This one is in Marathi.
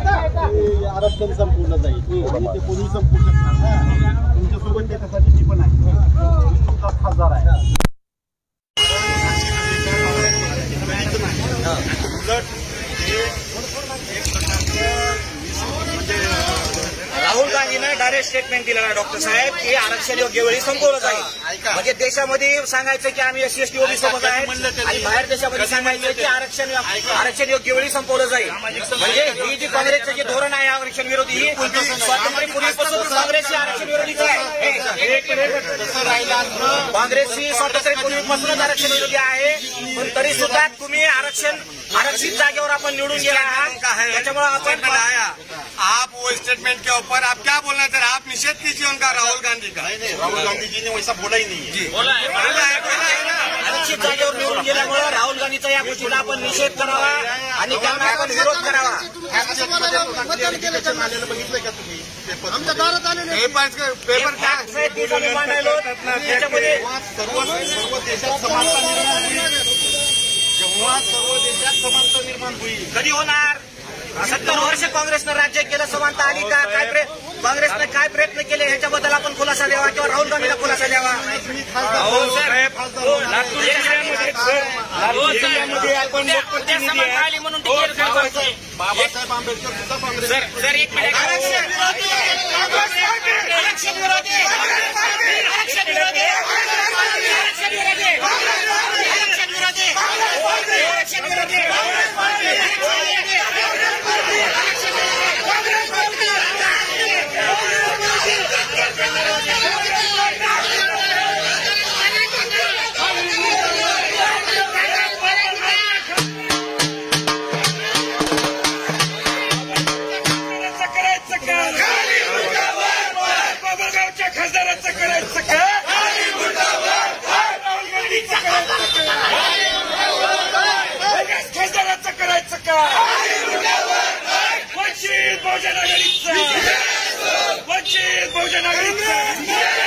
आरक्षण संपूर्ण जाईल ते कोणी संपू शकणार नाही. तुमच्यासोबत त्याच्यासाठी मी पण आहे, तुमचा खासदार आहे. राहुल गांधीने डायरेक्ट स्टेटमेंट दिलं ना डॉक्टर साहेब की आरक्षण योग्य वेळी संपवलं जाईल. म्हणजे देशामध्ये सांगायचं की आम्ही SC ST OBC सोबत आहे आणि बाहेर देशामध्ये सांगायचं की आरक्षण योग्य वेळी संपवलं जाईल. म्हणजे ही जी काँग्रेसचं जे धोरण आहे आरक्षण विरोधी ही स्वातंत्र्यपूर्वीपासून काँग्रेसची आरक्षण विरोधीच आहे. काँग्रेसची स्वातंत्र्यपूर्वीपासूनच आरक्षण विरोधी आहे. पण तरी सुद्धा तुम्ही आरक्षित जागेवर आपण निवडून गेला आहात. त्याच्यामुळे आपण आप वो स्टेटमेंट के ऊपर आप क्या बोलना चाह रहे हैं? आप निषेध कीजिए उनका, राहुल गांधी का। नहीं, राहुल गांधी जी ने वैसा बोला ही नहीं है. बोला है आरक्षित जागेवर निवडून गेल्यामुळे राहुल गांधीचा या गोष्टीचा आपण निषेध करावा आणि त्यांना आपण विरोध करावा. बघितलंय का तुम्ही आमच्या दारात आलेले पेपर काय त्याच्यामध्ये सर्व देशात समानता निर्माण होईल. जेव्हा सर्व देशात समानता निर्माण होईल कधी होणार? 70 वर्ष काँग्रेसनं राज्य केलं, समानता आली का? काँग्रेसने काय प्रयत्न केले ह्याच्याबद्दल आपण खुलासा द्यावा किंवा राहुल गांधीला खुलासा द्यावा. म्हणून बाबासाहेब आंबेडकर सुद्धा काँग्रेस खासदाराचं करायचं का? खासदाराचं करायचं का? वंचित बहुजन आघाडीचं